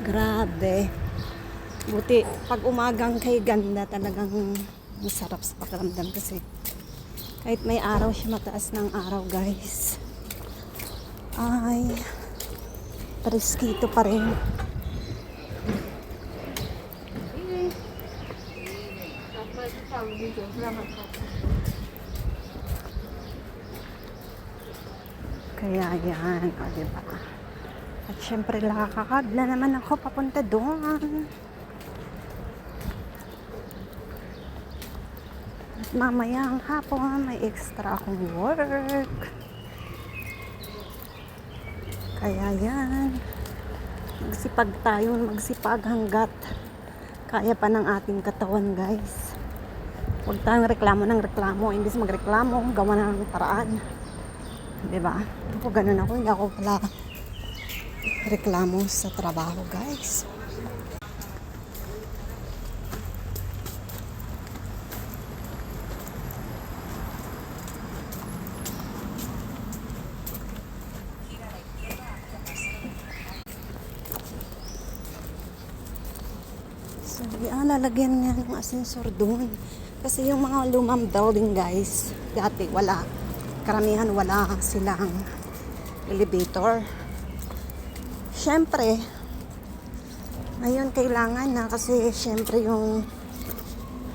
Grabe. Buti, pag umagang kay ganda talagang masarap sa pakiramdam kasi kahit may araw siya, mataas ng araw guys, ay preskito pa rin. Kaya yan, o diba? At syempre nakakakagla naman ako papunta doon. At mamayang hapon may extra akong work. Kaya yan, magsipag tayo, magsipag hanggat kaya pa ng ating katawan guys. Huwag tayong reklamo ng reklamo, imbis magreklamo, gawa na ng paraan. Diba? Ako ganun ako, hindi ako pala reklamo sa trabaho guys. So, lalagyan niya ng ascensor doon. Kasi yung mga lumang building guys, dati wala. Karamihan wala silang elevator. Siyempre, ngayon kailangan na kasi siyempre yung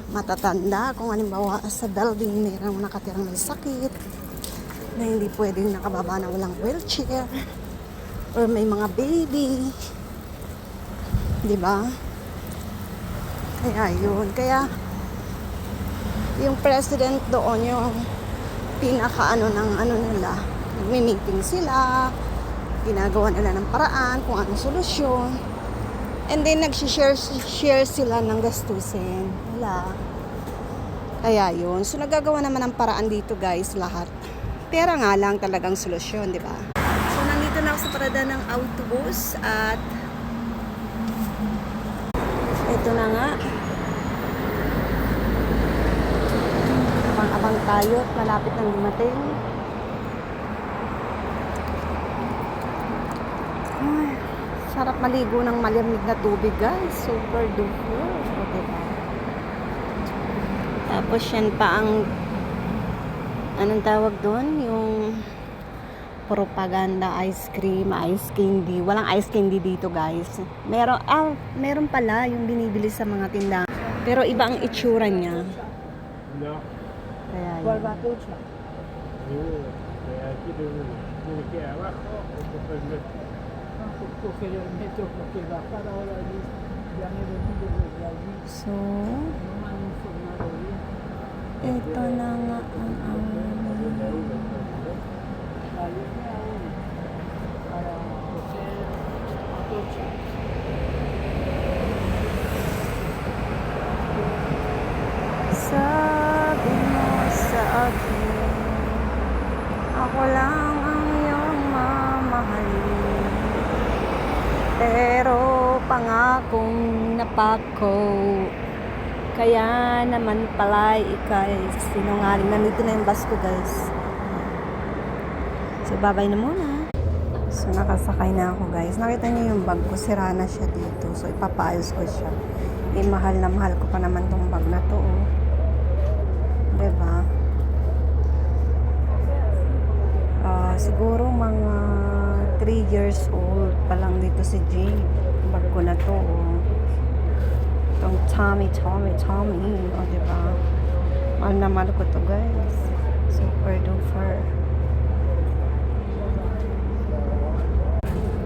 matatanda, kung halimbawa sa building mayroong nakatirang may sakit, na hindi pwedeng nakababa na walang wheelchair, or may mga baby. Diba? Kaya yun. Kaya yung president doon, yung pinaka-ano ng ano nila, nagmi-meeting sila, ginagawa nila ng paraan kung anong solusyon, and then nag-share sila ng gastusin wala. Kaya yun, so nagagawa naman ng paraan dito guys, lahat pera nga lang talagang solusyon, di ba? So nandito na ako sa parada ng autobus at ito na nga, abang-abang tayo, malapit nang dumating. Ay, sarap maligo ng malamig na tubig guys, super duper. O diba? Tapos yan pa ang anong tawag doon, yung propaganda ice cream, ice candy. Walang ice candy dito guys. Meron pala yung binibili sa mga tindahan, pero iba ang itsura niya. Kaya yun. So, ito na nga ang sabi mo sa akin, ako lang ang iyong mamahalin, pero pangakong napako, kaya naman pala ikay sinungaling. Nandito na yung bus ko guys, so babay na muna. So nakasakay na ako guys. Nakita niyo yung bag ko, sira na siya dito, so ipapaayos ko siya. Mahal na mahal ko pa naman tong bag na to, oh. Diba? Siguro mga 3 years old pa lang dito si Jay. Bag ko na to, oh. Itong Tommy. O diba? Mahal na mahal ko to guys. Super duper.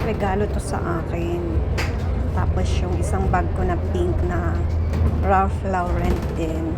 Regalo to sa akin. Tapos yung isang bag ko na pink na Ralph Lauren din.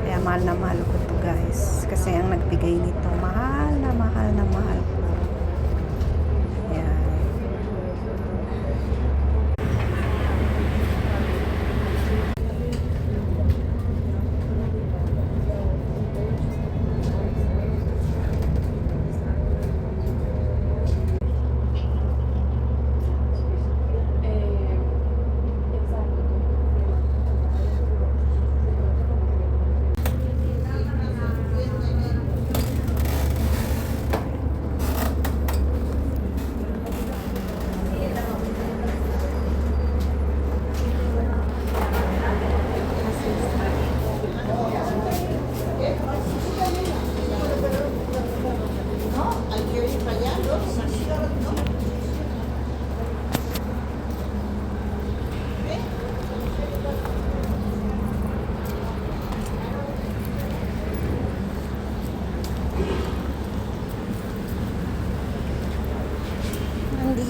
Kaya mahal na mahal ko to guys. Kasi ang nagbigay nito, mahal na mahal ko. Ayan.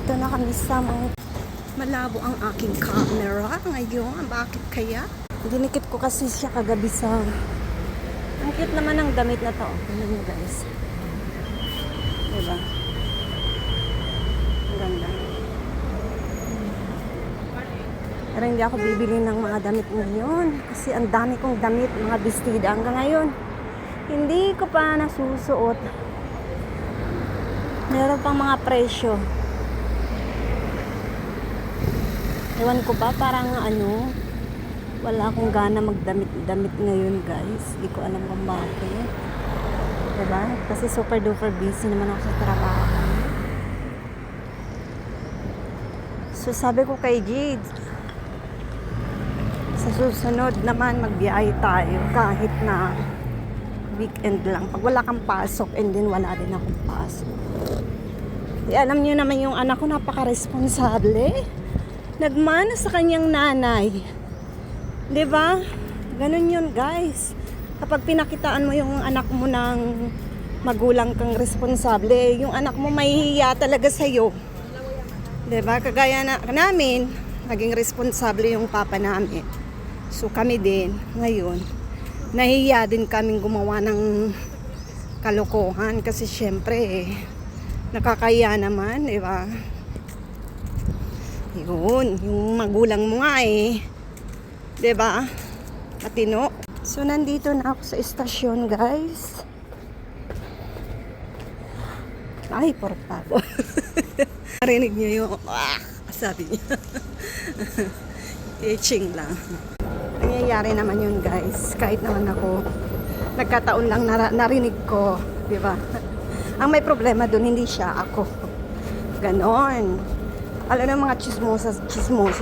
Nandito na kami sa malabo ang aking camera ngayon. Bakit kaya? Dinikit ko kasi siya kagabi sa... Ang cute naman ng damit na to. Tignan nyo guys. Diba? Ang ganda. Pero hindi ako bibili ng mga damit ngayon. Kasi ang dami kong damit, mga bestida. Hanggang ngayon, hindi ko pa nasusuot. Meron pang mga presyo. Ewan ko ba, parang wala akong gana magdamit-damit ngayon guys. Hindi ko alam kung bakit. Diba? Kasi super duper busy naman ako sa trabaho. So sabi ko kay Jade, sa susunod naman magbiyahe tayo kahit na weekend lang. Pag wala kang pasok and then wala din akong pasok. Alam niyo naman yung anak ko napaka-responsable. Nagmana sa kanyang nanay. 'Di ba? Ganun yun, guys. Kapag pinakitaan mo yung anak mo ng magulang kang responsable, yung anak mo mahihiya talaga sa iyo. 'Di ba? Kagaya namin, naging responsable yung papa namin. So kami din ngayon, nahihiya din kaming gumawa ng kalokohan kasi syempre nakakahiya naman, 'di ba? Yun, yung magulang mo nga 'di ba? Matino. So nandito na ako sa istasyon, guys. Ay, por favor. Narinig niyo yung sabi niya. Itching lang. Nangyayari naman yun, guys. Kahit naman ako nagkataon lang narinig ko, 'di ba? Ang may problema doon hindi siya, ako. Ganon. Alam ng mga chismosas,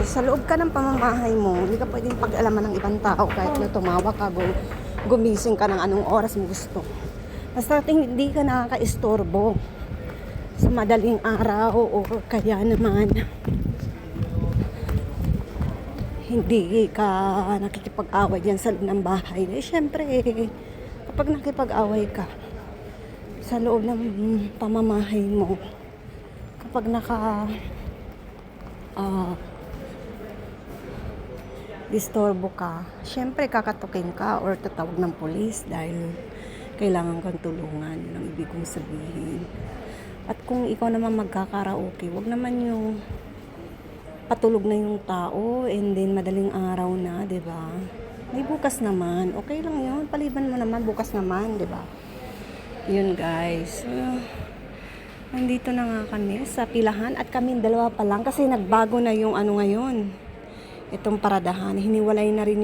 sa loob ka ng pamamahay mo, hindi ka pwedeng pag-alaman ng ibang tao kahit na tumawa ka, gumising ka ng anong oras mo gusto. Basta hindi ka nakaka-istorbo sa madaling araw o kaya naman hindi ka nakikipag-away dyan sa loob ng bahay. Eh, syempre, kapag nakipag-away ka sa loob ng pamamahay mo, kapag disturbo ka, syempre kakatukin ka or tatawag ng pulis dahil kailangan kang tulungan. Yun ang ibig kong sabihin. At kung ikaw naman magkakaraoke, wag naman yung patulog na yung tao and then madaling araw na, 'di ba? May bukas naman, okay lang yun, paliban mo naman, bukas naman, 'di ba? Yun, guys. Nandito na nga kami sa pilahan at kami dalawa pa lang kasi nagbago na yung ngayon. Itong paradahan, hiniwalay na rin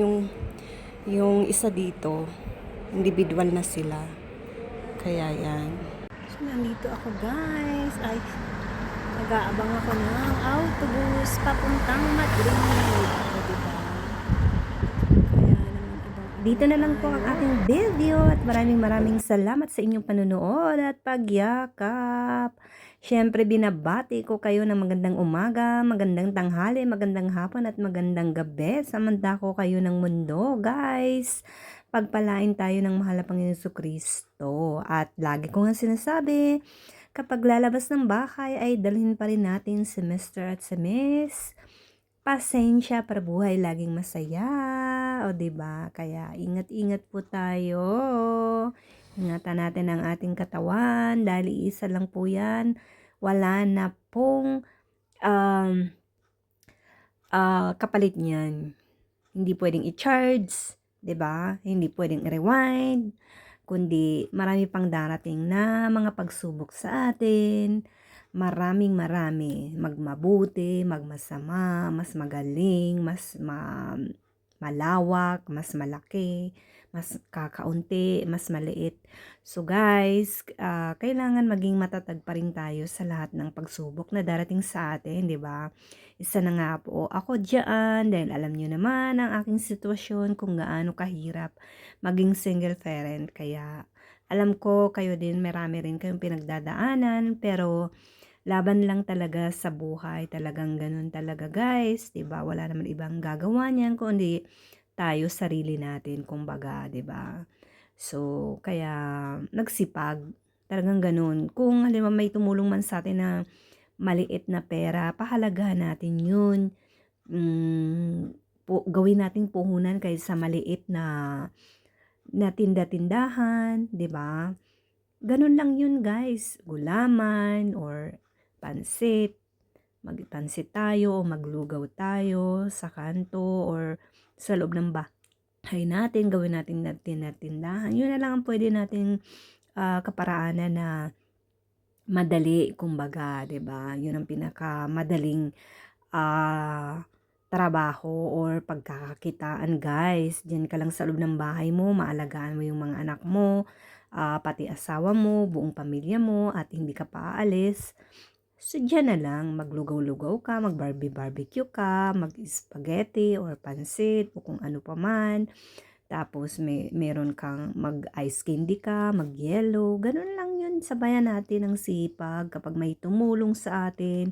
yung isa dito. Individual na sila. Kaya yan. So, nandito ako, guys. Ay, nag-aabang ako ng autobus papuntang Madrid. Diba? Kaya naman dito na lang po ang ating video at maraming salamat sa inyong panunood at pagyakap. Siyempre binabati ko kayo ng magandang umaga, magandang tanghali, magandang hapon at magandang gabi sa mandako kayo ng mundo, guys. Pagpalain tayo ng mahal na Panginoon Jesucristo. At lagi ko nga sinasabi, kapag lalabas ng bahay ay dalhin pa rin natin si Mr. at si Miss. Pasensya para buhay laging masaya. O diba? Kaya ingat-ingat po tayo. Ingatan natin ang ating katawan dahil isa lang po yan. Wala na pong kapalit niyan. Hindi pwedeng i-charge, 'di ba? Hindi pwedeng i-rewind, kundi marami pang darating na mga pagsubok sa atin. Maraming magmabuti, magmasama, mas magaling, mas malawak, mas malaki, mas kakaunti, mas maliit. So guys, kailangan maging matatag pa rin tayo sa lahat ng pagsubok na darating sa atin, 'di ba? Isa na nga po ako diyan dahil alam niyo naman ang aking sitwasyon kung gaano kahirap maging single parent. Kaya alam ko kayo din marami rin kayong pinagdadaanan, pero laban lang talaga sa buhay, talagang ganun talaga, guys, 'di ba? Wala naman ibang gagawa niyan kundi tayo sarili natin, kumbaga, 'di ba? So, kaya nagsipag, talagang ganun. Kung halimbawa may tumulong man sa atin na maliit na pera, pahalagahan natin yun. Gawin nating puhunan kahit sa maliit na tinda-tindahan, 'di ba? Ganun lang yun guys, gulaman or pansit. Magpansit tayo o maglugaw tayo sa kanto or sa loob ng bahay natin, gawin natin na tindahan. Yun na lang ang pwede nating kaparaanan na madali, kumbaga, 'di ba? Yun ang pinakamadaling trabaho or pagkakakitaan guys. Diyan ka lang sa loob ng bahay mo, maalagaan mo yung mga anak mo, pati asawa mo, buong pamilya mo, at hindi ka pa aalis. So, diyan na lang, maglugaw-lugaw ka, mag-barbecue ka, mag-spaghetti or pansit o kung ano pa man. Tapos meron kang mag-ice candy ka, mag-yellow, ganun lang yun. Sabayan natin ang sipag kapag may tumulong sa atin.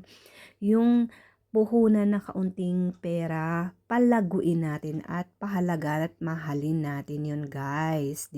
Yung puhunan na kaunting pera, palaguin natin at pahalagaan at mahalin natin yun guys.